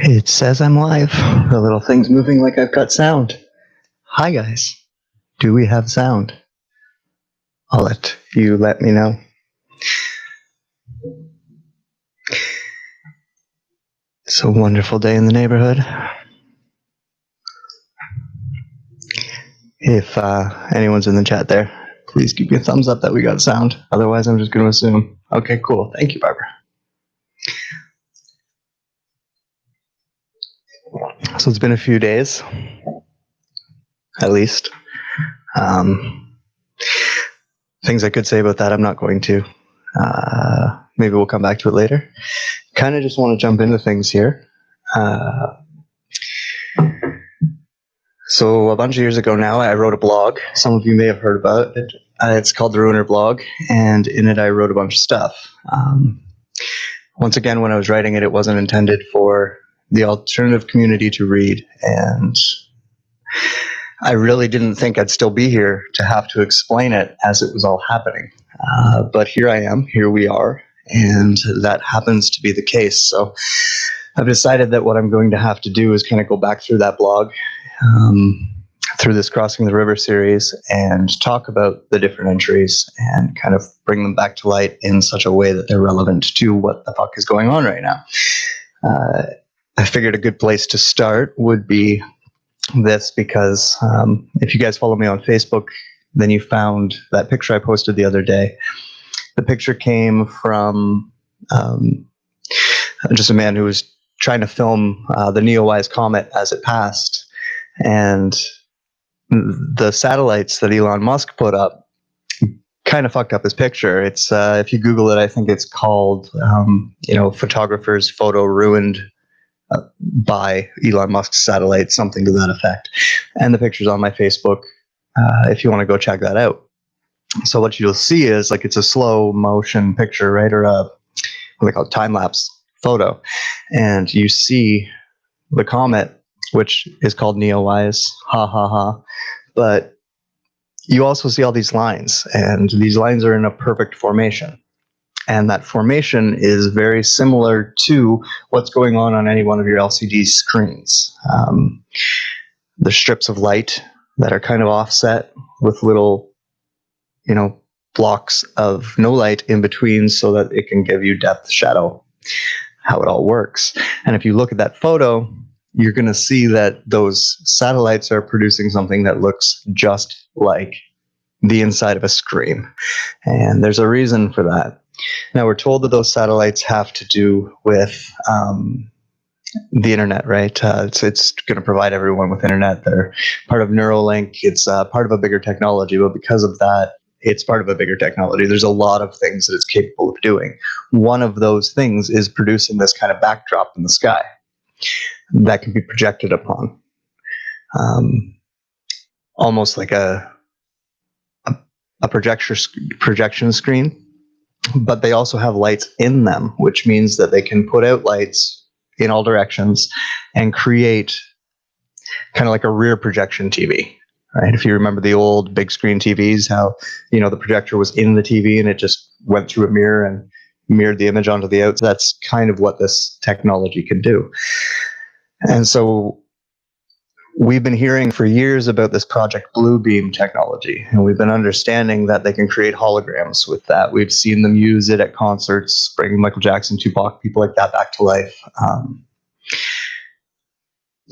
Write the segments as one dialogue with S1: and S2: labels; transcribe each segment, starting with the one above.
S1: It says I'm live. The little thing's moving like I've got sound. Hi, guys. Do we have sound? I'll let you let me know. It's a wonderful day in the neighborhood. If anyone's in the chat there, please give me a thumbs up that we got sound. Otherwise, I'm just going to assume. Okay, cool. Thank you, Barbara. So it's been a few days, at least. Things I could say about that, I'm not going to. Maybe we'll come back to it later. Kind of just want to jump into things here. So a bunch of years ago now, I wrote a blog. Some of you may have heard about it. It's called The Ruiner Blog, and in it I wrote a bunch of stuff. Once again, when I was writing it, it wasn't intended for the alternative community to read, and I really didn't think I'd still be here to have to explain it as it was all happening. But here I am, here we are, and that happens to be the case. So I've decided that what I'm going to have to do is kind of go back through that blog, through this Crossing the River series, and talk about the different entries and kind of bring them back to light in such a way that they're relevant to what the fuck is going on right now. I figured a good place to start would be this, because if you guys follow me on Facebook, then you found that picture I posted the other day. The picture came from just a man who was trying to film the Neowise comet as it passed. And the satellites that Elon Musk put up kind of fucked up his picture. It's if you Google it, I think it's called photographer's photo ruined by Elon Musk's satellite, something to that effect. And the picture's on my Facebook if you want to go check that out. So what you'll see is like it's a slow motion picture, right? Or what they call time lapse photo. And you see the comet, which is called Neowise, ha ha ha. But you also see all these lines, and these lines are in a perfect formation. And that formation is very similar to what's going on any one of your LCD screens. The strips of light that are kind of offset with little, blocks of no light in between so that it can give you depth, shadow, how it all works. And if you look at that photo, you're going to see that those satellites are producing something that looks just like the inside of a screen. And there's a reason for that. Now, we're told that those satellites have to do with the internet, right? It's going to provide everyone with internet. They're part of Neuralink. It's part of a bigger technology, but because of that, it's part of a bigger technology. There's a lot of things that it's capable of doing. One of those things is producing this kind of backdrop in the sky that can be projected upon, almost like a projection screen. But they also have lights in them, which means that they can put out lights in all directions and create kind of like a rear projection TV. Right? If you remember the old big screen TVs, how the projector was in the TV and it just went through a mirror and mirrored the image onto the outside. That's kind of what this technology can do. And so we've been hearing for years about this Project Bluebeam technology, and we've been understanding that they can create holograms with that. We've seen them use it at concerts, bringing Michael Jackson, Tupac, people like that back to life.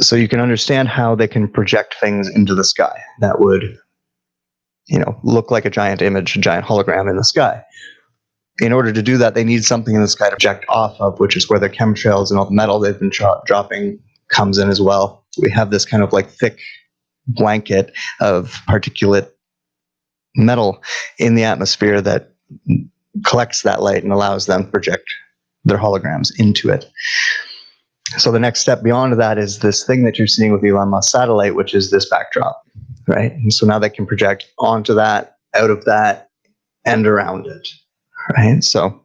S1: So you can understand how they can project things into the sky that would, look like a giant image, a giant hologram in the sky. In order to do that, they need something in the sky to project off of, which is where the chemtrails and all the metal they've been dropping comes in as well. We have this kind of like thick blanket of particulate metal in the atmosphere that collects that light and allows them to project their holograms into it. So the next step beyond that is this thing that you're seeing with Elon Musk's satellite, which is this backdrop, right? And so now they can project onto that, out of that, and around it, right? So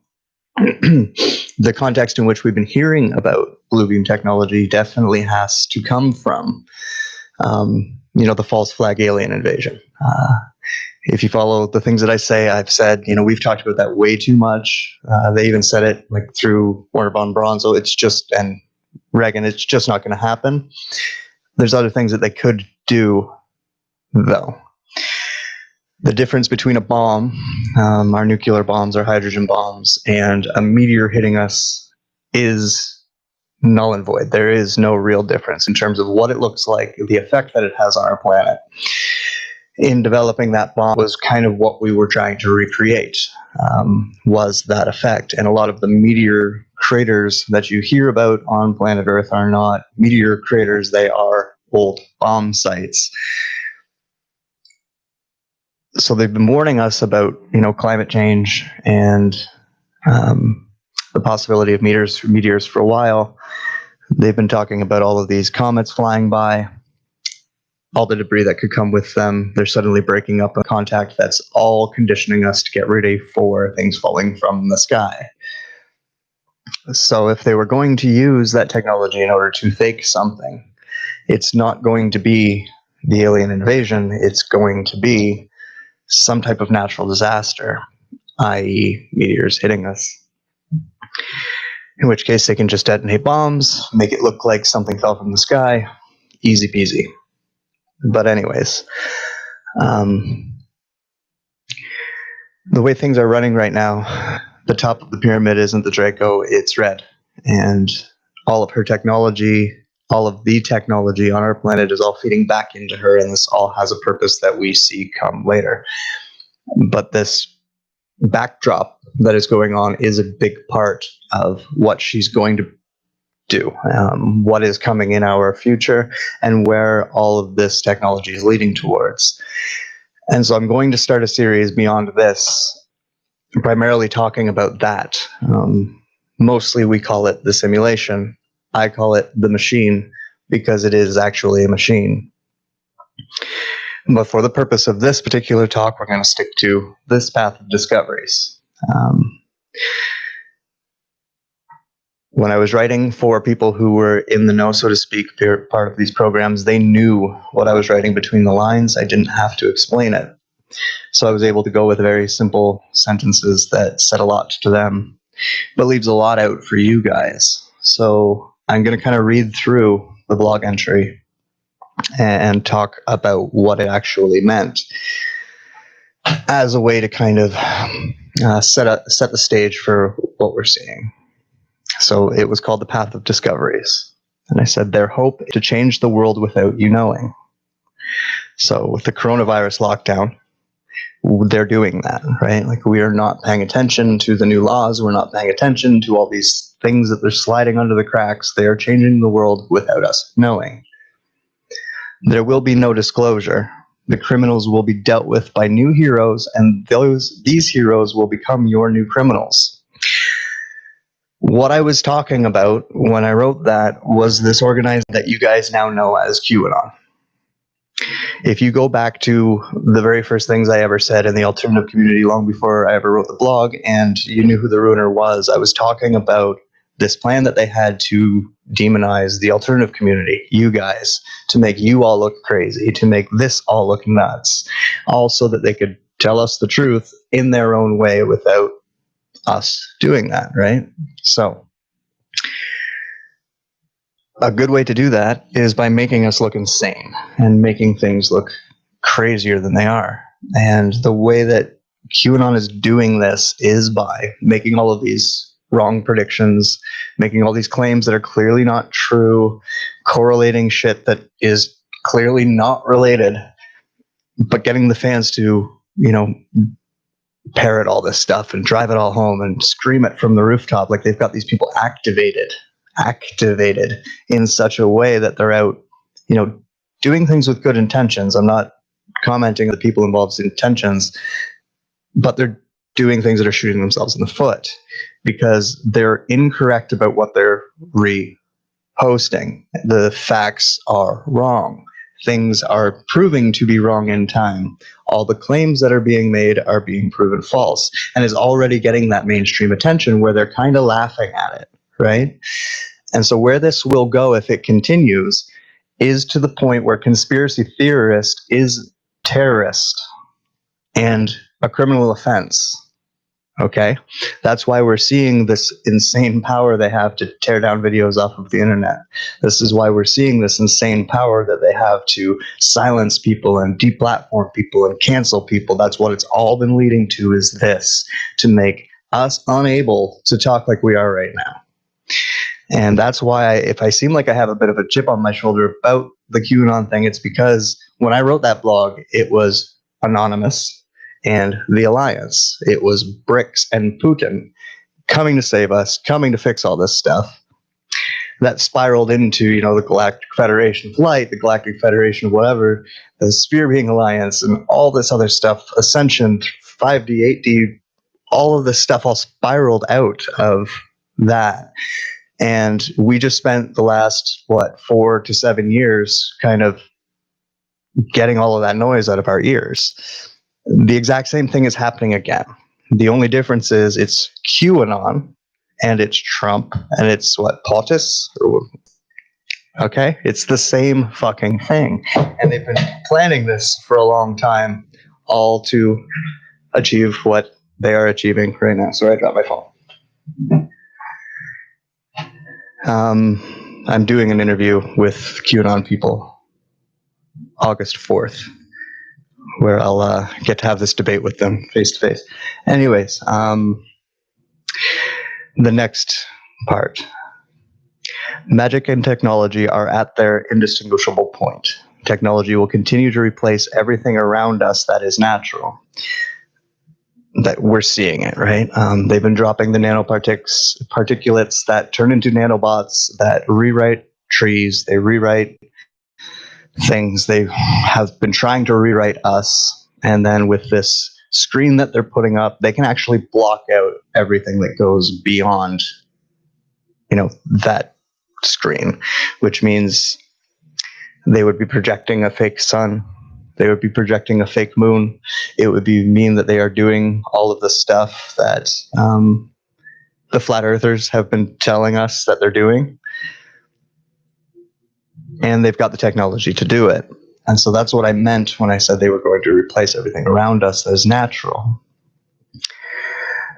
S1: the context in which we've been hearing about Bluebeam technology definitely has to come from, the false flag alien invasion. If you follow the things that I say, I've said, we've talked about that way too much. They even said it like through Wernher von Braun. So it's just, and Reagan, it's just not going to happen. There's other things that they could do, though. The difference between a bomb, our nuclear bombs, our hydrogen bombs, and a meteor hitting us is null and void. There is no real difference in terms of what it looks like, the effect that it has on our planet. In developing that bomb was kind of what we were trying to recreate, was that effect. And a lot of the meteor craters that you hear about on planet Earth are not meteor craters, they are old bomb sites. So they've been warning us about, climate change and the possibility of meteors for a while. They've been talking about all of these comets flying by, all the debris that could come with them. They're suddenly breaking up a contact that's all conditioning us to get ready for things falling from the sky. So if they were going to use that technology in order to fake something, it's not going to be the alien invasion, it's going to be some type of natural disaster, i.e. meteors hitting us. In which case they can just detonate bombs, make it look like something fell from the sky, easy peasy. But anyways, the way things are running right now, the top of the pyramid isn't the Draco, it's Red. And all of her technology, all of the technology on our planet is all feeding back into her, and this all has a purpose that we see come later. But this backdrop that is going on is a big part of what she's going to do, what is coming in our future, and where all of this technology is leading towards. And so I'm going to start a series beyond this, primarily talking about that. Mostly we call it the simulation. I call it the machine because it is actually a machine. But for the purpose of this particular talk, we're going to stick to this path of discoveries. When I was writing for people who were in the know, so to speak, part of these programs, they knew what I was writing between the lines. I didn't have to explain it. So I was able to go with very simple sentences that said a lot to them, but leaves a lot out for you guys. So I'm going to kind of read through the blog entry and talk about what it actually meant as a way to kind of set the stage for what we're seeing. So it was called The Path of Discoveries. And I said, their hope to change the world without you knowing. So with the coronavirus lockdown, they're doing that, right? Like, we are not paying attention to the new laws. We're not paying attention to all these things that they're sliding under the cracks. They are changing the world without us knowing. There will be no disclosure. The criminals will be dealt with by new heroes, and these heroes will become your new criminals. What I was talking about when I wrote that was this organization that you guys now know as QAnon. If you go back to the very first things I ever said in the alternative community long before I ever wrote the blog, and you knew who the Ruiner was, I was talking about this plan that they had to demonize the alternative community, you guys, to make you all look crazy, to make this all look nuts, all so that they could tell us the truth in their own way without us doing that, right? So a good way to do that is by making us look insane and making things look crazier than they are. And the way that QAnon is doing this is by making all of these wrong predictions, making all these claims that are clearly not true, correlating shit that is clearly not related, but getting the fans to, parrot all this stuff and drive it all home and scream it from the rooftop like they've got these people activated in such a way that they're out, doing things with good intentions. I'm not commenting on the people involved's intentions, but they're doing things that are shooting themselves in the foot because they're incorrect about what they're reposting. The facts are wrong. Things are proving to be wrong in time. All the claims that are being made are being proven false, and is already getting that mainstream attention where they're kind of laughing at it, right? And so where this will go if it continues is to the point where conspiracy theorist is terrorist and a criminal offense. Okay, that's why we're seeing this insane power they have to tear down videos off of the internet. This is why we're seeing this insane power that they have to silence people and deplatform people and cancel people. That's what it's all been leading to, is this, to make us unable to talk like we are right now. And that's why, if I seem like I have a bit of a chip on my shoulder about the QAnon thing, it's because when I wrote that blog, it was anonymous and the Alliance. It was BRICS and Putin coming to save us, coming to fix all this stuff. That spiraled into, the Galactic Federation of Light, the Galactic Federation of whatever, the Sphere Being Alliance, and all this other stuff, Ascension, 5D, 8D, all of this stuff all spiraled out of that. And we just spent the last, 4 to 7 years kind of getting all of that noise out of our ears. The exact same thing is happening again. The only difference is it's QAnon and it's Trump and it's POTUS? Okay, it's the same fucking thing. And they've been planning this for a long time, all to achieve what they are achieving right now. Sorry, I dropped my phone. I'm doing an interview with QAnon people August 4th, where I'll get to have this debate with them face to face. Anyways, the next part. Magic and technology are at their indistinguishable point. Technology will continue to replace everything around us that is natural. That we're seeing it, right? They've been dropping the particulates that turn into nanobots that rewrite trees. They rewrite things. They have been trying to rewrite us. And then with this screen that they're putting up, they can actually block out everything that goes beyond, that screen, which means they would be projecting a fake sun. They would be projecting a fake moon. It would mean that they are doing all of the stuff that the flat earthers have been telling us that they're doing. And they've got the technology to do it. And so that's what I meant when I said they were going to replace everything around us as natural.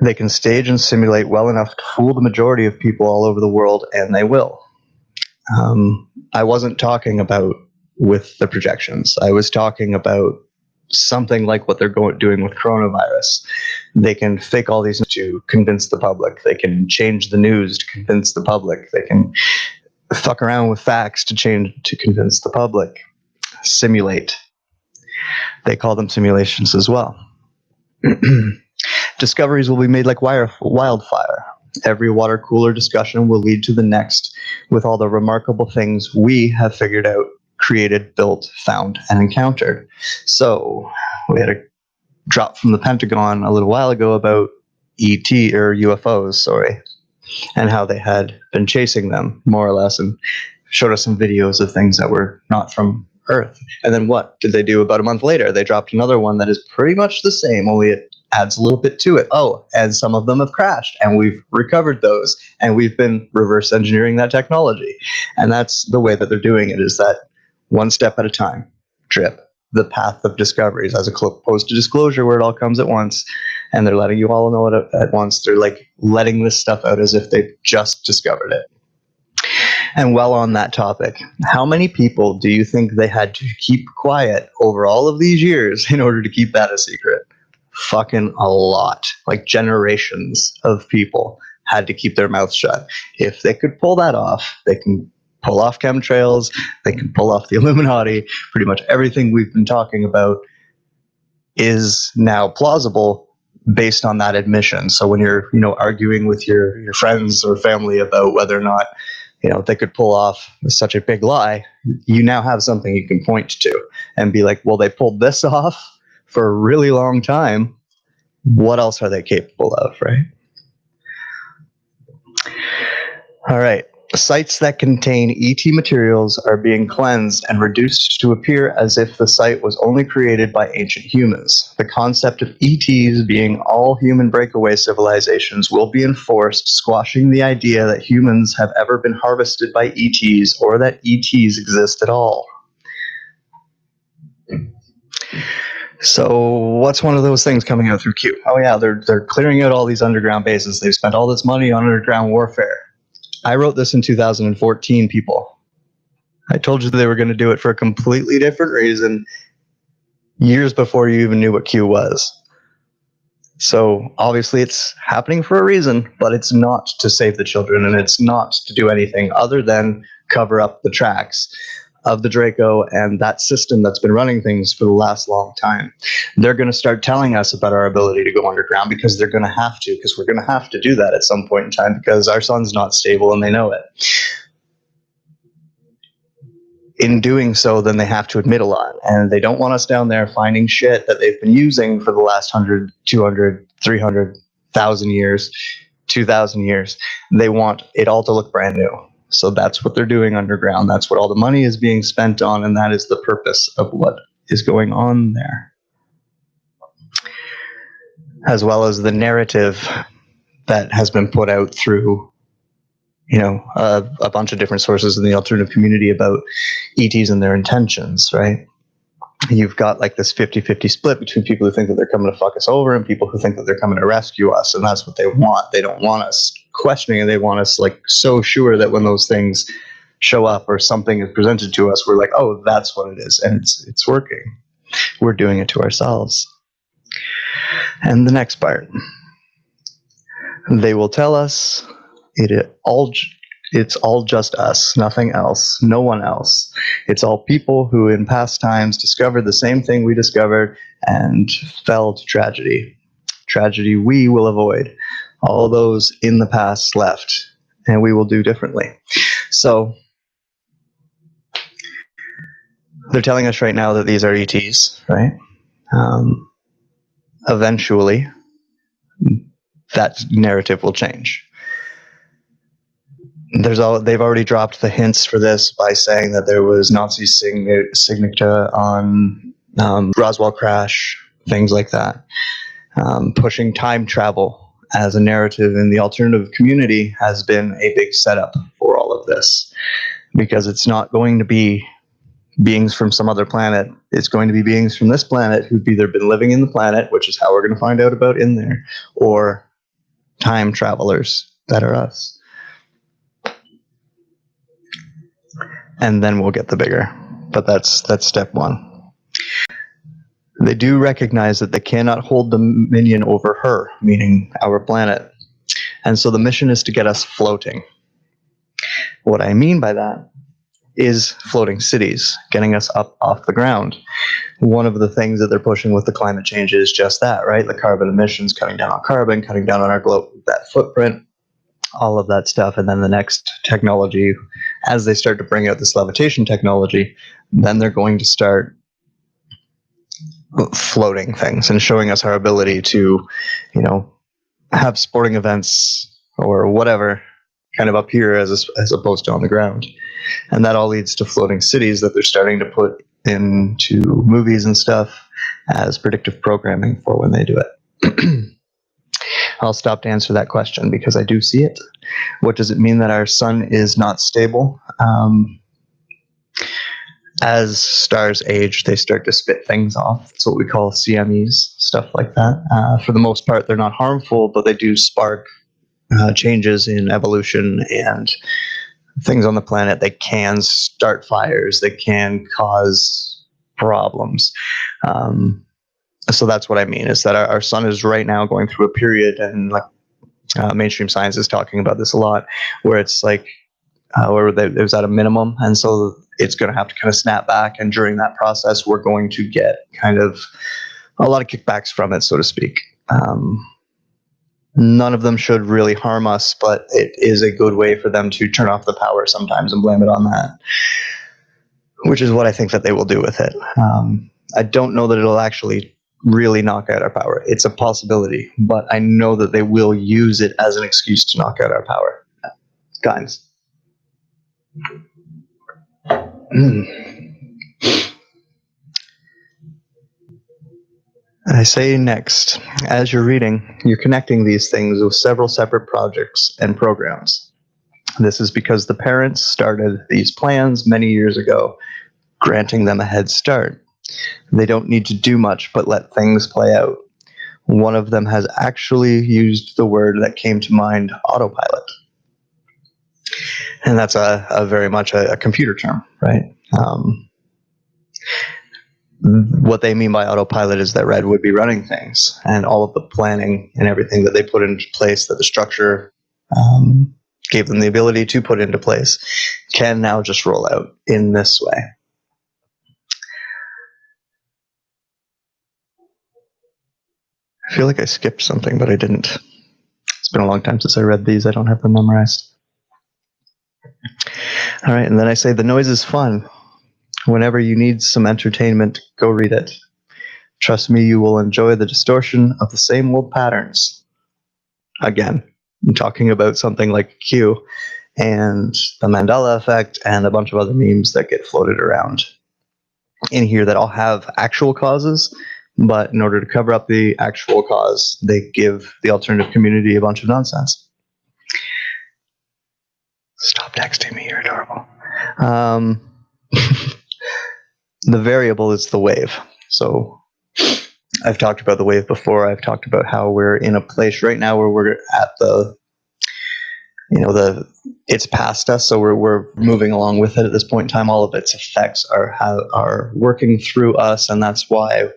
S1: They can stage and simulate well enough to fool the majority of people all over the world, and they will. I wasn't talking about with the projections. I was talking about something like what they're doing with coronavirus. They can fake all these to convince the public. They can change the news to convince the public. They can fuck around with facts to convince the public. Simulate. They call them simulations as well. Discoveries will be made like wildfire. Every water cooler discussion will lead to the next, with all the remarkable things we have figured out, created, built, found, and encountered. So we had a drop from the Pentagon a little while ago about ET, or UFOs, and how they had been chasing them, more or less, and showed us some videos of things that were not from Earth. And then what did they do about a month later? They dropped another one that is pretty much the same, only it adds a little bit to it. Oh, and some of them have crashed, and we've recovered those, and we've been reverse engineering that technology. And that's the way that they're doing it, is that one step at a time, drip, the path of discoveries, as opposed to disclosure where it all comes at once, and they're letting you all know it at once. They're like letting this stuff out as if they've just discovered it. And while on that topic, how many people do you think they had to keep quiet over all of these years in order to keep that a secret? Fucking a lot. Like generations of people had to keep their mouths shut. If they could pull that off, they can pull off chemtrails, they can pull off the Illuminati. Pretty much everything we've been talking about is now plausible based on that admission. So when you're, arguing with your friends or family about whether or not, they could pull off such a big lie, you now have something you can point to and be like, well, they pulled this off for a really long time. What else are they capable of, right? All right. Sites that contain ET materials are being cleansed and reduced to appear as if the site was only created by ancient humans. The concept of ETs being all human breakaway civilizations will be enforced, squashing the idea that humans have ever been harvested by ETs or that ETs exist at all. So what's one of those things coming out through Q? Oh yeah, they're clearing out all these underground bases. They've spent all this money on underground warfare. I wrote this in 2014, people. I told you they were going to do it for a completely different reason years before you even knew what Q was. So obviously it's happening for a reason, but it's not to save the children, and it's not to do anything other than cover up the tracks of the Draco and that system that's been running things for the last long time. They're going to start telling us about our ability to go underground because they're going to have to, because we're going to have to do that at some point in time because our sun's not stable and they know it. In doing so, then they have to admit a lot, and they don't want us down there finding shit that they've been using for the last 100, 200, 300,000 years, 2,000 years. They want it all to look brand new. So that's what they're doing underground. That's what all the money is being spent on, and that is the purpose of what is going on there. As well as the narrative that has been put out through, a bunch of different sources in the alternative community about ETs and their intentions, right? You've got like this 50-50 split between people who think that they're coming to fuck us over and people who think that they're coming to rescue us, and that's what they want. They don't want us questioning, and they want us like so sure that when those things show up or something is presented to us, we're like, oh, that's what it is, and it's working. We're doing it to ourselves. And the next part, they will tell us it's all just us, nothing else, no one else. It's all people who in past times discovered the same thing we discovered and fell to tragedy. Tragedy we will avoid. All those in the past left, and we will do differently. So they're telling us right now that these are ETs, right? Eventually, that narrative will change. They've already dropped the hints for this by saying that there was Nazi signature on Roswell crash, things like that. Pushing time travel as a narrative in the alternative community has been a big setup for all of this, because it's not going to be beings from some other planet. It's going to be beings from this planet who've either been living in the planet, which is how we're going to find out about in there, or time travelers that are us. And then we'll get the bigger. But that's step one. They do recognize that they cannot hold dominion over her, meaning our planet. And so the mission is to get us floating. What I mean by that is floating cities, getting us up off the ground. One of the things that they're pushing with the climate change is just that, right? The carbon emissions, cutting down on carbon, cutting down on our globe, that footprint, all of that stuff. And then the next technology, as they start to bring out this levitation technology, then they're going to start floating things and showing us our ability to, have sporting events or whatever kind of up here as opposed to on the ground. And that all leads to floating cities that they're starting to put into movies and stuff as predictive programming for when they do it. I'll stop to answer that question because I do see it. What does it mean that our sun is not stable? As stars age, they start to spit things off. It's what we call CMEs, stuff like that. For the most part, they're not harmful, but they do spark changes in evolution and things on the planet. They can start fires. They can cause problems. So that's what I mean, is that our sun is right now going through a period, and like mainstream science is talking about this a lot, where it's like where it was at a minimum, and so it's going to have to kind of snap back. And during that process, we're going to get kind of a lot of kickbacks from it, so to speak. None of them should really harm us, but it is a good way for them to turn off the power sometimes and blame it on that, which is what I think that they will do with it. I don't know that it'll actually really knock out our power. It's a possibility, but I know that they will use it as an excuse to knock out our power. Guys. I say next, as you're reading, you're connecting these things with several separate projects and programs. This is because the parents started these plans many years ago, granting them a head start. They don't need to do much but let things play out. One of them has actually used the word that came to mind, autopilot. And that's a very much a computer term, right? What they mean by autopilot is that Red would be running things, and all of the planning and everything that they put into place, that the structure gave them the ability to put into place, can now just roll out in this way. I feel like I skipped something, but I didn't. It's been a long time since I read these. I don't have them memorized. All right, and then I say the noise is fun. Whenever you need some entertainment, go read it. Trust me, you will enjoy the distortion of the same old patterns. Again, I'm talking about something like Q and the Mandela effect and a bunch of other memes that get floated around in here that all have actual causes, but in order to cover up the actual cause, they give the alternative community a bunch of nonsense. Stop texting me, you're adorable. The variable is the wave. So I've talked about the wave before. I've talked about how we're in a place right now where we're at it's past us, so we're moving along with it at this point in time. All of its effects are working through us, and that's why,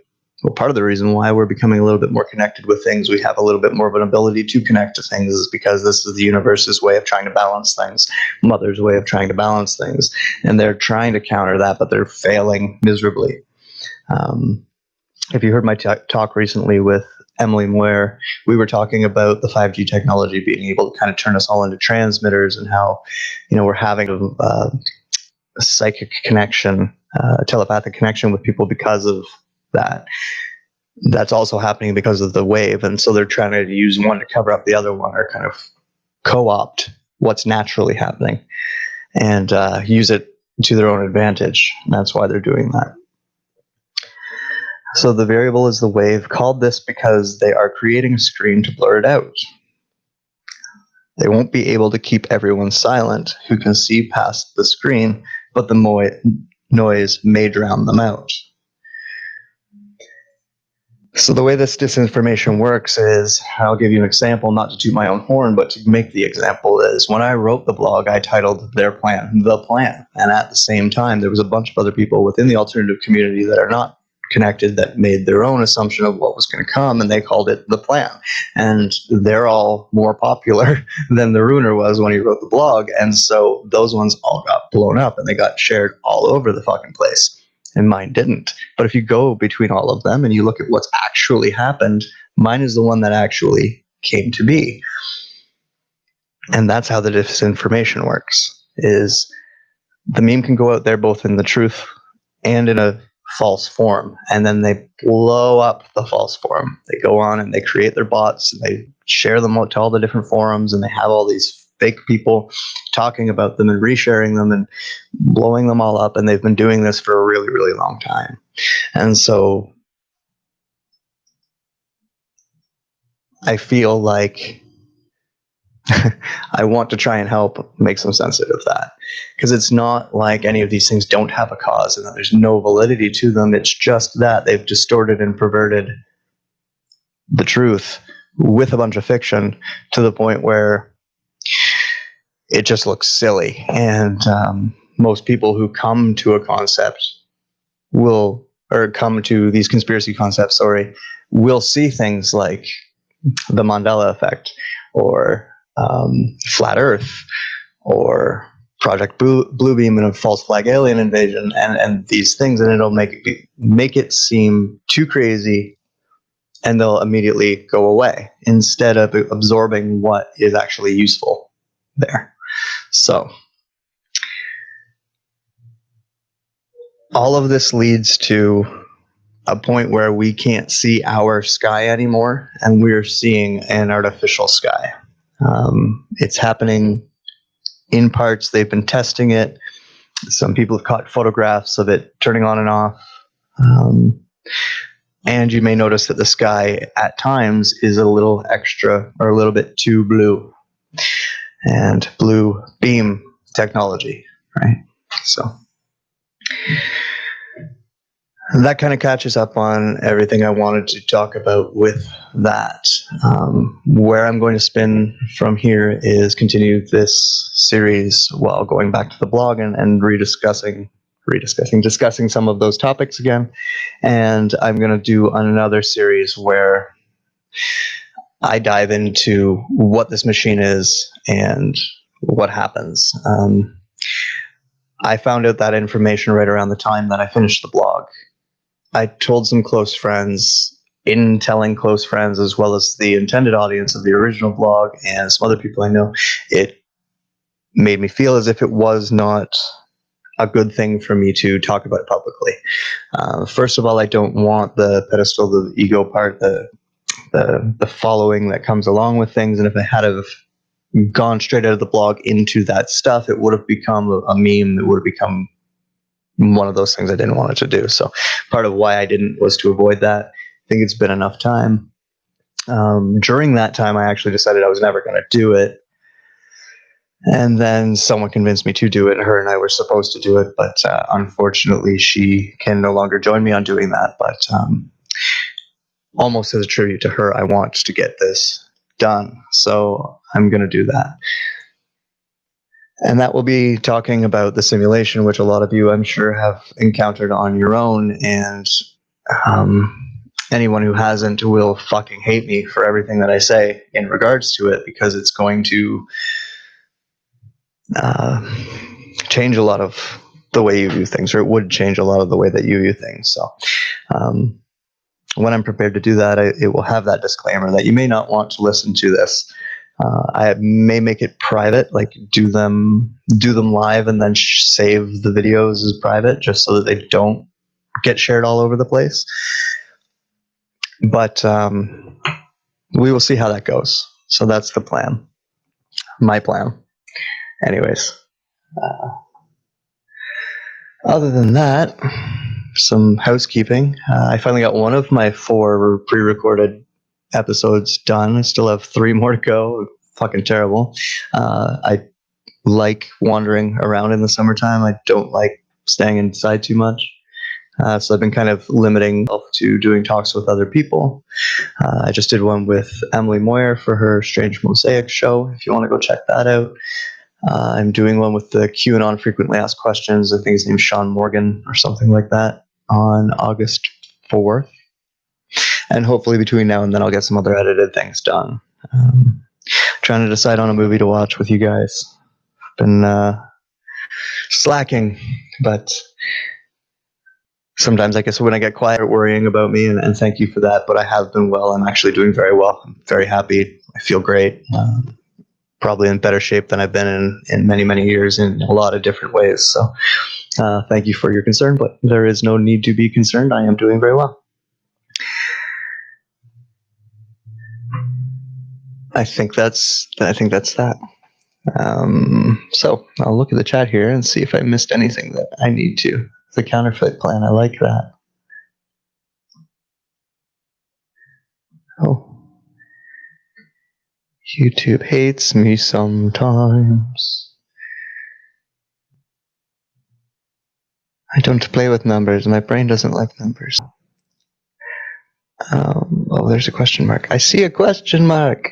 S1: well, part of the reason why we're becoming a little bit more connected with things, we have a little bit more of an ability to connect to things, is because this is the universe's way of trying to balance things, Mother's way of trying to balance things, and they're trying to counter that, but they're failing miserably. If you heard my talk recently with Emily Moyer, we were talking about the 5G technology being able to kind of turn us all into transmitters, and how, we're having a psychic connection, a telepathic connection with people because of that. That's also happening because of the wave, and so they're trying to use one to cover up the other one, or kind of co-opt what's naturally happening and use it to their own advantage. And that's why they're doing that. So the variable is the wave, called this because they are creating a screen to blur it out. They won't be able to keep everyone silent who can see past the screen, but the noise may drown them out. So the way this disinformation works is, I'll give you an example, not to toot my own horn, but to make the example, is when I wrote the blog, I titled their plan, The Plan. And at the same time, there was a bunch of other people within the alternative community that are not connected that made their own assumption of what was going to come, and they called it The Plan. And they're all more popular than the Runer was when he wrote the blog, and so those ones all got blown up and they got shared all over the fucking place, and mine didn't. But if you go between all of them and you look at what's actually happened, mine is the one that actually came to be. And that's how the disinformation works, is the meme can go out there both in the truth and in a false form, and then they blow up the false form. They go on and they create their bots, and they share them out to all the different forums, and they have all these fake people talking about them and resharing them and blowing them all up, and they've been doing this for a really, really long time. And so I feel like I want to try and help make some sense of that, because it's not like any of these things don't have a cause and that there's no validity to them. It's just that they've distorted and perverted the truth with a bunch of fiction to the point where it just looks silly. And most people who come to a concept come to these conspiracy concepts, will see things like the Mandela effect, or flat Earth, or Project Bluebeam and a false flag alien invasion, and these things, and it'll make it seem too crazy, and they'll immediately go away instead of absorbing what is actually useful there. So all of this leads to a point where we can't see our sky anymore, and we're seeing an artificial sky. It's happening in parts. They've been testing it. Some people have caught photographs of it turning on and off. And you may notice that the sky at times is a little extra, or a little bit too blue. And blue beam technology, right? So that kind of catches up on everything I wanted to talk about with that. Where I'm going to spin from here is continue this series while going back to the blog and discussing some of those topics again. And I'm going to do another series where I dive into what this machine is and what happens. I found out that information right around the time that I finished the blog. I told some close friends, in telling close friends, as well as the intended audience of the original blog and some other people I know, it made me feel as if it was not a good thing for me to talk about publicly. First of all, I don't want the pedestal, the ego part, the following that comes along with things. And if I had have gone straight out of the blog into that stuff, it would have become a meme. It would have become one of those things I didn't want it to do. So part of why I didn't was to avoid that. I think it's been enough time. During that time, I actually decided I was never going to do it. And then someone convinced me to do it. Her and I were supposed to do it, but unfortunately, she can no longer join me on doing that. But almost as a tribute to her, I want to get this done. So I'm going to do that. And that will be talking about the simulation, which a lot of you, I'm sure, have encountered on your own. And anyone who hasn't will fucking hate me for everything that I say in regards to it, because it's going to change a lot of the way you view things, or it would change a lot of the way that you view things. So when I'm prepared to do that, it will have that disclaimer that you may not want to listen to this. I may make it private, like do them live and then save the videos as private, just so that they don't get shared all over the place. But we will see how that goes. So that's the plan. My plan. Anyways. Other than that, some housekeeping. I finally got one of my 4 pre-recorded episodes done. I still have 3 more to go. Fucking terrible. I like wandering around in the summertime. I don't like staying inside too much. So I've been kind of limiting myself to doing talks with other people. I just did one with Emily Moyer for her Strange Mosaic show, if you want to go check that out. I'm doing one with the QAnon Frequently Asked Questions. I think his name's Sean Morgan or something like that, on August 4th. And hopefully between now and then I'll get some other edited things done. Trying to decide on a movie to watch with you guys. Been slacking, but sometimes I guess when I get quiet, worrying about me, and thank you for that. But I have been well. I'm actually doing very well. I'm very happy. I feel great. Probably in better shape than I've been in many, many years in a lot of different ways. So thank you for your concern, but there is no need to be concerned. I am doing very well. I think that's that. So I'll look at the chat here and see if I missed anything that I need to. The counterfeit plan, I like that. Oh. YouTube hates me sometimes. I don't play with numbers. My brain doesn't like numbers. Oh, there's a question mark. I see a question mark.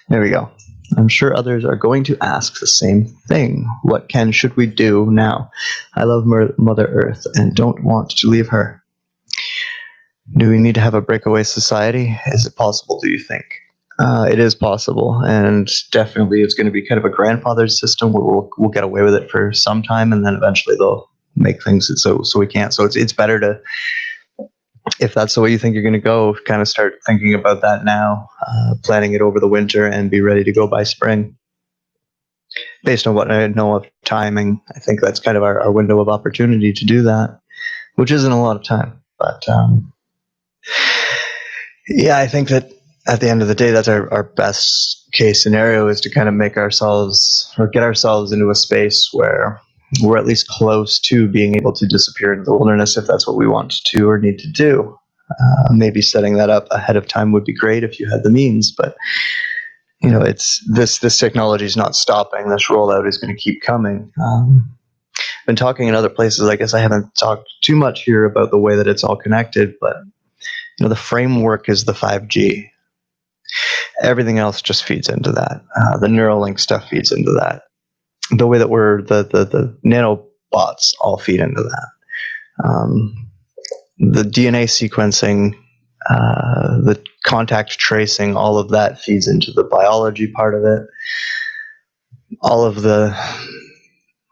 S1: There we go. I'm sure others are going to ask the same thing. What should we do now? I love Mother Earth and don't want to leave her. Do we need to have a breakaway society? Is it possible, do you think? It is possible, and definitely it's going to be kind of a grandfathered system where we'll get away with it for some time, and then eventually they'll make things so we can't. So it's better to, if that's the way you think you're going to go, kind of start thinking about that now, planning it over the winter, and be ready to go by spring. Based on what I know of timing, I think that's kind of our window of opportunity to do that, which isn't a lot of time. But yeah, I think that at the end of the day, that's our best case scenario, is to kind of make ourselves, or get ourselves into a space where we're at least close to being able to disappear into the wilderness if that's what we want to or need to do. Maybe setting that up ahead of time would be great if you had the means, but you know, it's this technology is not stopping. This rollout is going to keep coming. been talking in other places. I guess I haven't talked too much here about the way that it's all connected, but the framework is the 5G. Everything else just feeds into that. The Neuralink stuff feeds into that. The way that the nanobots all feed into that. The DNA sequencing, the contact tracing, all of that feeds into the biology part of it. All of the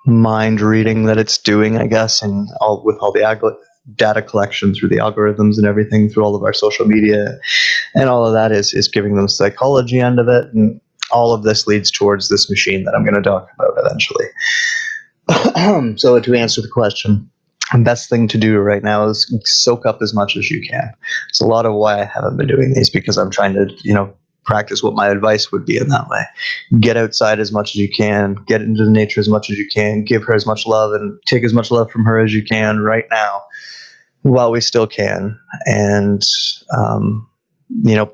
S1: mind reading that it's doing, I guess, and with all the data collection through the algorithms and everything, through all of our social media, and all of that is giving them the psychology end of it. And all of this leads towards this machine that I'm going to talk about eventually. So to answer the question, the best thing to do right now is soak up as much as you can. It's a lot of why I haven't been doing these, because I'm trying to, practice what my advice would be in that way. Get outside as much as you can, get into the nature as much as you can, give her as much love and take as much love from her as you can right now while we still can. And,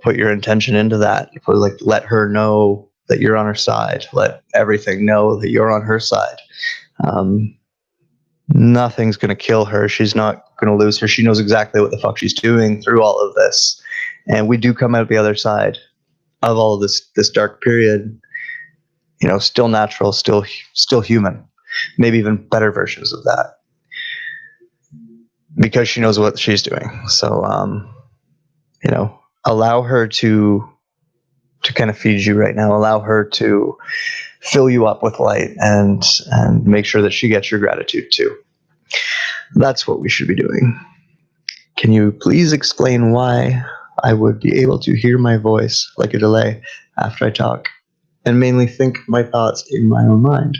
S1: put your intention into that. Let her know that you're on her side. Let everything know that you're on her side. Nothing's going to kill her. She's not going to lose her. She knows exactly what the fuck she's doing through all of this. And we do come out the other side of all of this dark period, still natural, still human, maybe even better versions of that, because she knows what she's doing. So, allow her to kind of feed you right now. Allow her to fill you up with light, and make sure that she gets your gratitude too. That's what we should be doing. Can you please explain why I would be able to hear my voice like a delay after I talk, and mainly think my thoughts in my own mind,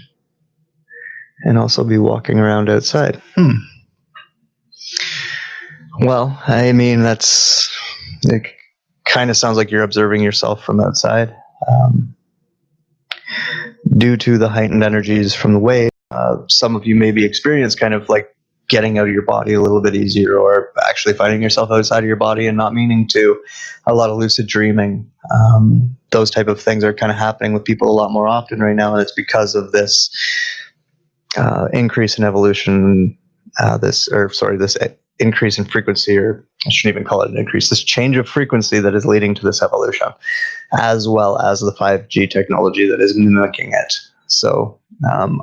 S1: and also be walking around outside? Well, I mean, it kind of sounds like you're observing yourself from outside. Due to the heightened energies from the wave, some of you maybe experience kind of like getting out of your body a little bit easier, or actually finding yourself outside of your body and not meaning to. A lot of lucid dreaming, those type of things are kind of happening with people a lot more often right now, and it's because of this increase in evolution, this increase in frequency, or I shouldn't even call it an increase, this change of frequency that is leading to this evolution, as well as the 5G technology that is mimicking it. So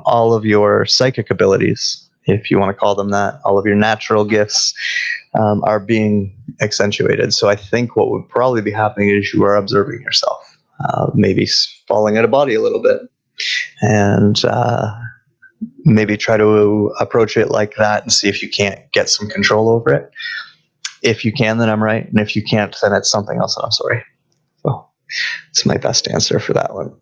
S1: all of your psychic abilities, if you want to call them that, all of your natural gifts are being accentuated. So I think what would probably be happening is you are observing yourself, maybe falling out of body a little bit, and maybe try to approach it like that and see if you can't get some control over it. If you can, then I'm right. And if you can't, then it's something else, and I'm sorry. So it's my best answer for that one.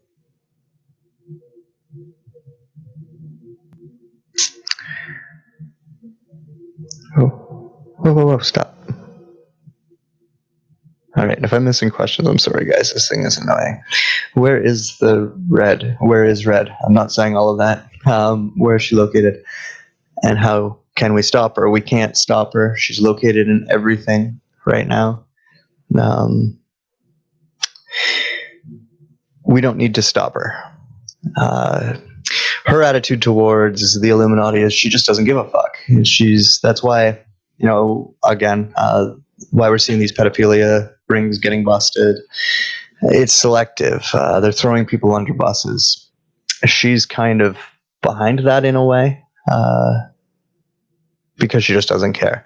S1: Whoa, stop. All right, if I'm missing questions, I'm sorry, guys. This thing is annoying. Where is the red? Where is red? I'm not saying all of that. Where is she located? And how can we stop her? We can't stop her. She's located in everything right now. We don't need to stop her. Her attitude towards the Illuminati is she just doesn't give a fuck. That's why, again, why we're seeing these pedophilia rings getting busted. It's selective. They're throwing people under buses. She's kind of behind that in a way, because she just doesn't care.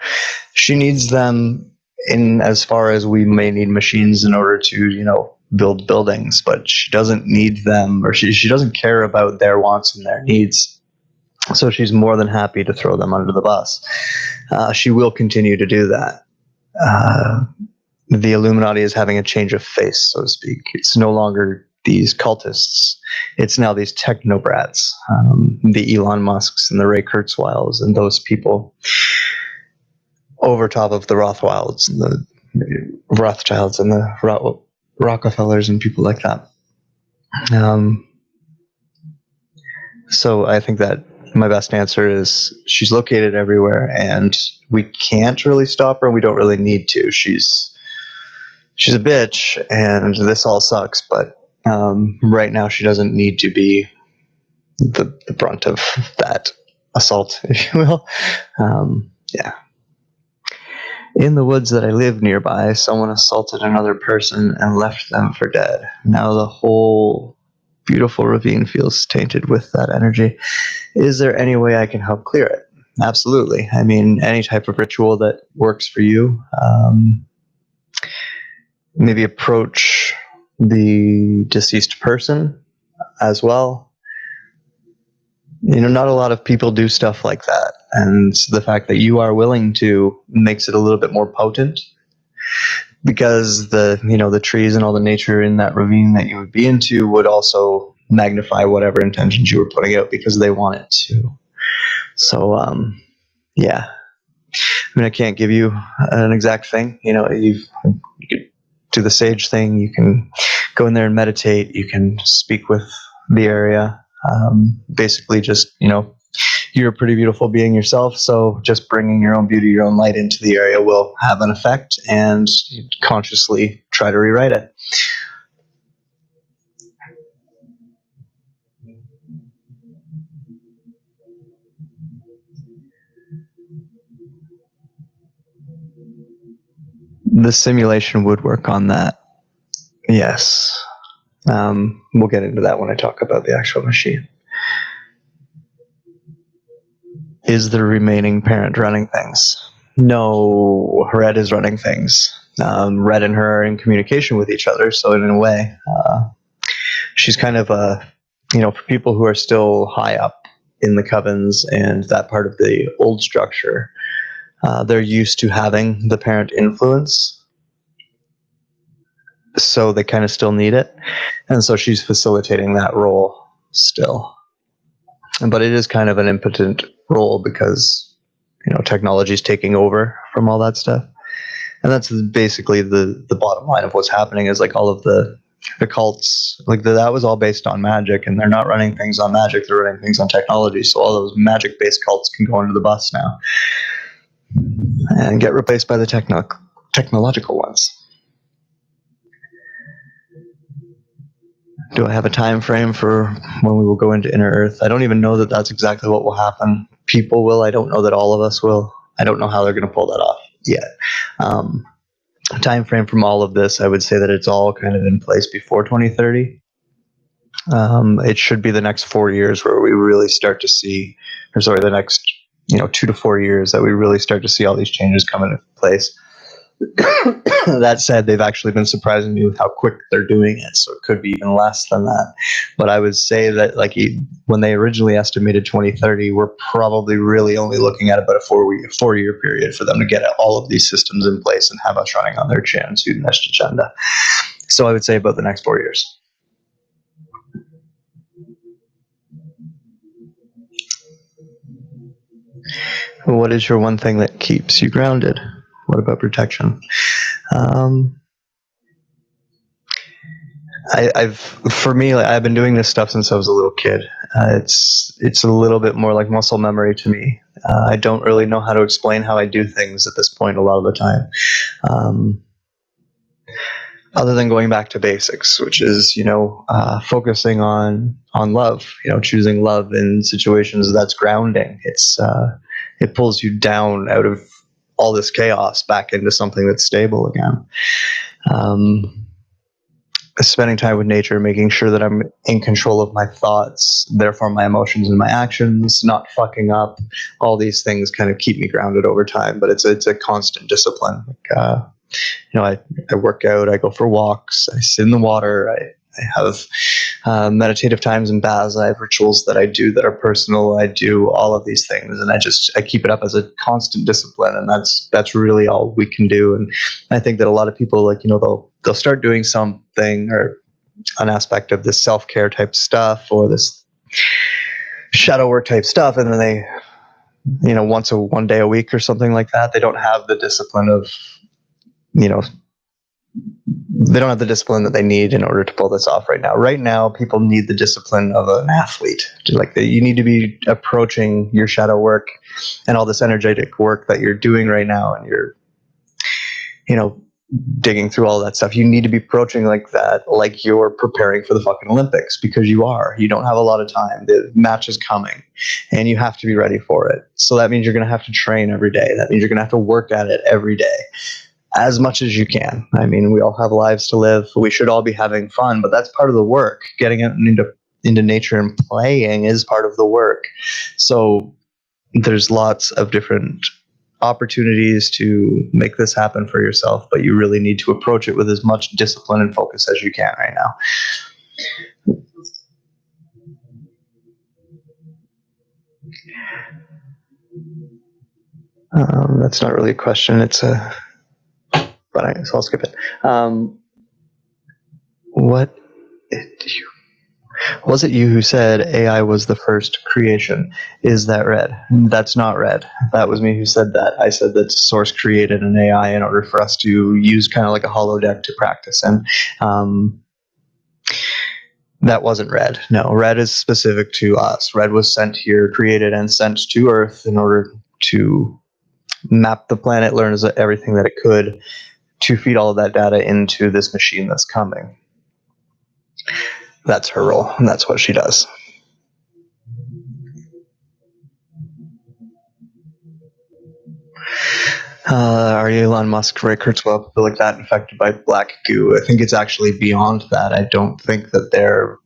S1: She needs them in as far as we may need machines in order to, build buildings, but she doesn't need them, or she doesn't care about their wants and their needs. So she's more than happy to throw them under the bus. She will continue to do that. The Illuminati is having a change of face, so to speak. It's no longer these cultists. It's now these technobrats, the Elon Musks and the Ray Kurzweils and those people over top of the Rothschilds and the Rockefellers and people like that. So I think that my best answer is she's located everywhere, and we can't really stop her. We don't really need to. She's a bitch, and this all sucks. But right now, she doesn't need to be the brunt of that assault, if you will. Yeah. In the woods that I live nearby, someone assaulted another person and left them for dead. Now the whole beautiful ravine feels tainted with that energy. Is there any way I can help clear it? Absolutely. I mean, any type of ritual that works for you. Maybe approach the deceased person as well. Not a lot of people do stuff like that. And the fact that you are willing to makes it a little bit more potent, because the trees and all the nature in that ravine that you would be into would also magnify whatever intentions you were putting out, because they want it to. So, yeah. I mean, I can't give you an exact thing. You could do the sage thing. You can go in there and meditate. You can speak with the area. Basically just, you're a pretty beautiful being yourself, so just bringing your own beauty, your own light into the area will have an effect, and consciously try to rewrite it. The simulation would work on that. Yes. We'll get into that when I talk about the actual machine. Is the remaining parent running things? No, Red is running things. Red and her are in communication with each other, so in a way, she's kind of for people who are still high up in the covens and that part of the old structure, they're used to having the parent influence, so they kind of still need it, and so she's facilitating that role still. But it is kind of an impotent role because technology is taking over from all that stuff, and that's basically the bottom line of what's happening. Is like all of the cults, that was all based on magic, and they're not running things on magic, they're running things on technology. So all those magic based cults can go under the bus now and get replaced by the technological ones. Do I have a time frame for when we will go into Inner Earth? I don't even know that that's exactly what will happen. People will. I don't know that all of us will. I don't know how they're going to pull that off yet. Time frame from all of this, I would say that it's all kind of in place before 2030. It should be the next 4 years where we really start to see, the next 2 to 4 years that we really start to see all these changes come into place. That said, they've actually been surprising me with how quick they're doing it, so it could be even less than that. But I would say that when they originally estimated 2030, we're probably really only looking at about a 4-year period for them to get all of these systems in place and have us running on their Jansu-Nest agenda. So I would say about the next 4 years. What is your one thing that keeps you grounded? What about protection? For me, I've been doing this stuff since I was a little kid. It's a little bit more like muscle memory to me. I don't really know how to explain how I do things at this point a lot of the time. Other than going back to basics, which is, focusing on love, choosing love in situations that's grounding. It pulls you down out of all this chaos back into something that's stable again. Spending time with nature, making sure that I'm in control of my thoughts, therefore my emotions and my actions, not fucking up. All these things kind of keep me grounded over time, but it's a constant discipline. I work out, I go for walks, I sit in the water, I have meditative times and baths, I have rituals that I do that are personal, I do all of these things, and I keep it up as a constant discipline, and that's really all we can do. And I think that a lot of people, they'll start doing something or an aspect of this self-care type stuff or this shadow work type stuff, and then they, one day a week or something like that, they don't have the discipline of, they don't have the discipline that they need in order to pull this off right now. Right now, people need the discipline of an athlete. You need to be approaching your shadow work and all this energetic work that you're doing right now, and you're, digging through all that stuff. You need to be approaching like that, like you're preparing for the fucking Olympics, because you are. You don't have a lot of time. The match is coming, and you have to be ready for it. So that means you're going to have to train every day. That means you're going to have to work at it every day, as much as you can. I mean, we all have lives to live. We should all be having fun, but that's part of the work. Getting into nature and playing is part of the work. So there's lots of different opportunities to make this happen for yourself, but you really need to approach it with as much discipline and focus as you can right now. That's not really a question. It's a, but so I'll skip it. What was it you who said AI was the first creation? Is that Red? That's not Red. That was me who said that. I said that Source created an AI in order for us to use kind of like a holodeck to practice. And that wasn't Red. No, Red is specific to us. Red was sent here, created and sent to Earth in order to map the planet, learn everything that it could, to feed all of that data into this machine that's coming. That's her role, and that's what she does. Are Elon Musk, Ray Kurzweil, people like that infected by black goo? I think it's actually beyond that. I don't think that they're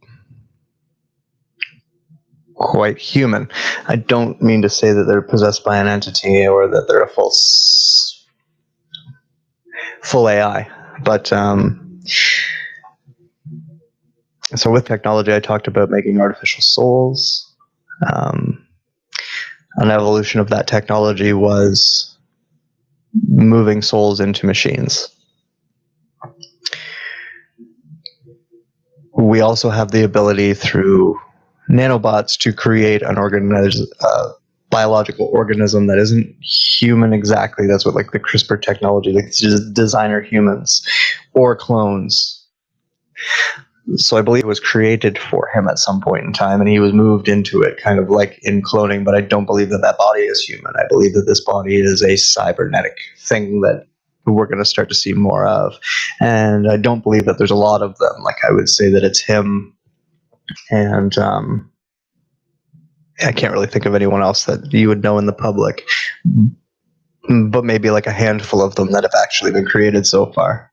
S1: quite human. I don't mean to say that they're possessed by an entity or that they're a full AI, but so with technology, I talked about making artificial souls. An evolution of that technology was moving souls into machines. We also have the ability through nanobots to create an biological organism that isn't human exactly. That's what like the CRISPR technology, like just designer humans or clones. So I believe it was created for him at some point in time, and he was moved into it, kind of like in cloning. But I don't believe that body is human. I believe that this body is a cybernetic thing that we're going to start to see more of. And I don't believe that there's a lot of them. Like I would say that it's him, and I can't really think of anyone else that you would know in the public, but maybe like a handful of them that have actually been created so far.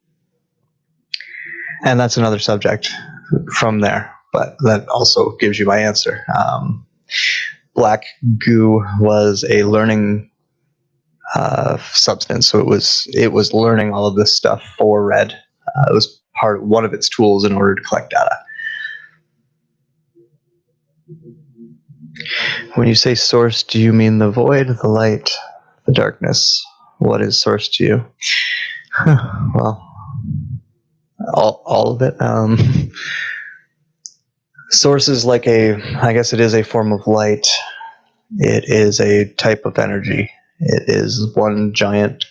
S1: And that's another subject from there, but that also gives you my answer. Black goo was a learning substance, so it was learning all of this stuff for Red. It was one of its tools in order to collect data. When you say source, do you mean the void, the light, the darkness? What is source to you? Well, all of it. Source is like I guess it is a form of light. It is a type of energy. It is one giant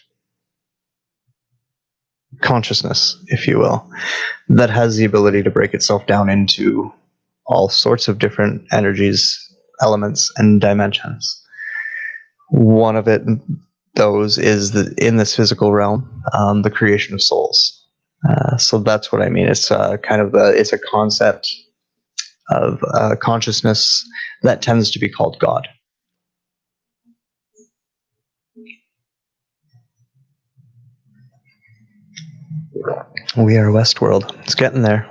S1: consciousness, if you will, that has the ability to break itself down into all sorts of different energies, elements, and dimensions. One of those is in this physical realm, the creation of souls. So that's what I mean. It's it's a concept of consciousness that tends to be called God. We are Westworld. It's getting there.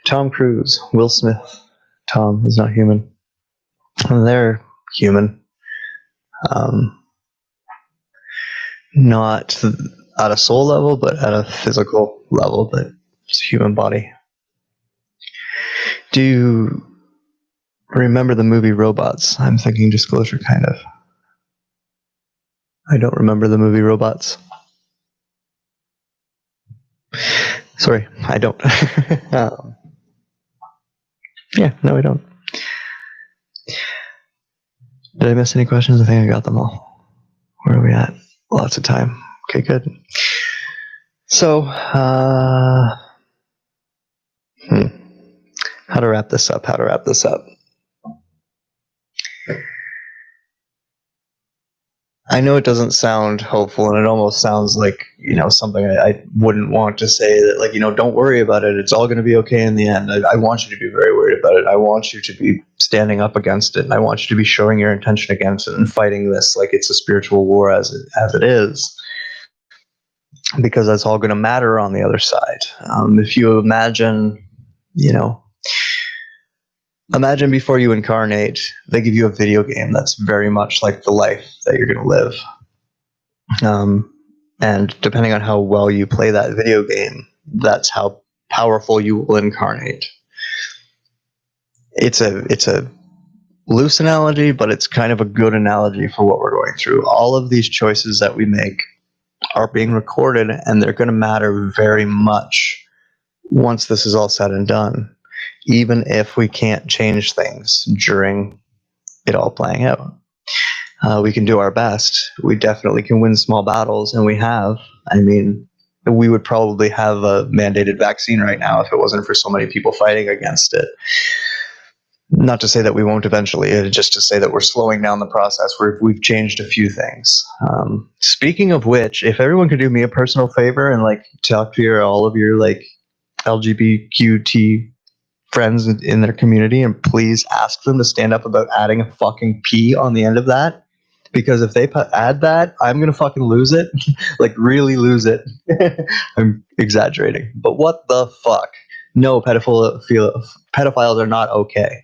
S1: Tom Cruise, Will Smith. Tom is not human. They're human. Not at a soul level, but at a physical level, but it's a human body. Do you remember the movie Robots? I'm thinking Disclosure, kind of. I don't remember the movie Robots. Sorry, I don't. Yeah, no, I don't. Did I miss any questions? I think I got them all. Where are we at? Lots of time. Okay, good. So, how to wrap this up? I know it doesn't sound hopeful, and it almost sounds like, something I wouldn't want to say, that, like, don't worry about it. It's all going to be okay in the end. I want you to be very worried about it. I want you to be standing up against it, and I want you to be showing your intention against it and fighting this like it's a spiritual war as it is, because that's all going to matter on the other side. If you imagine before you incarnate, they give you a video game that's very much like the life that you're going to live. And depending on how well you play that video game, that's how powerful you will incarnate. It's a loose analogy, but it's kind of a good analogy for what we're going through. All of these choices that we make are being recorded, and they're going to matter very much once this is all said and done, even if we can't change things during it all playing out. We can do our best. We definitely can win small battles, and we have. I mean, we would probably have a mandated vaccine right now if it wasn't for so many people fighting against it. Not to say that we won't eventually, just to say that we're slowing down the process. We've changed a few things. Speaking of which, if everyone could do me a personal favor and talk to all of your LGBTQT friends in their community, and please ask them to stand up about adding a fucking P on the end of that, because if they add that, I'm gonna fucking lose it. Really lose it. I'm exaggerating, but what the fuck? No, pedophiles are not okay.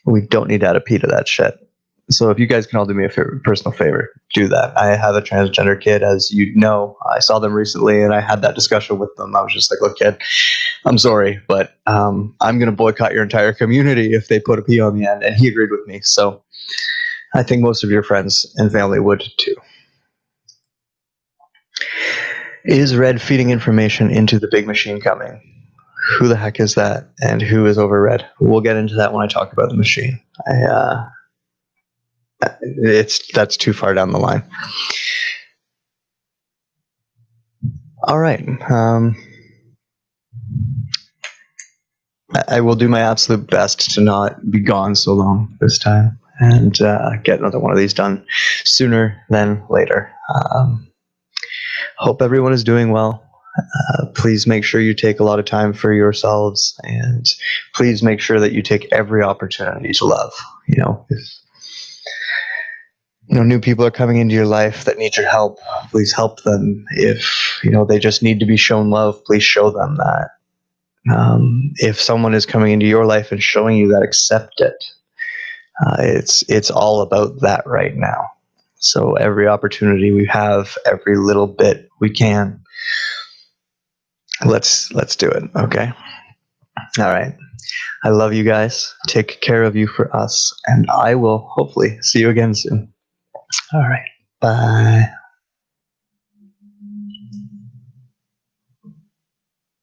S1: We don't need to add a P to that shit. So if you guys can all do me a personal favor, do that. I have a transgender kid, as you know. I saw them recently, and I had that discussion with them. I was just like, look, kid, I'm sorry, but I'm going to boycott your entire community if they put a P on the end. And he agreed with me. So I think most of your friends and family would too. Is Red feeding information into the big machine coming? Who the heck is that? And who is over Red? We'll get into that when I talk about the machine. That's too far down the line. All right. I will do my absolute best to not be gone so long this time, and get another one of these done sooner than later. Hope everyone is doing well. Please make sure you take a lot of time for yourselves, and please make sure that you take every opportunity to love. If new people are coming into your life that need your help, please help them. If they just need to be shown love, please show them that. If someone is coming into your life and showing you that, accept it. It's all about that right now. So every opportunity we have, every little bit we can, let's do it. Okay. All right. I love you guys. Take care of you for us, and I will hopefully see you again soon. All right. Bye.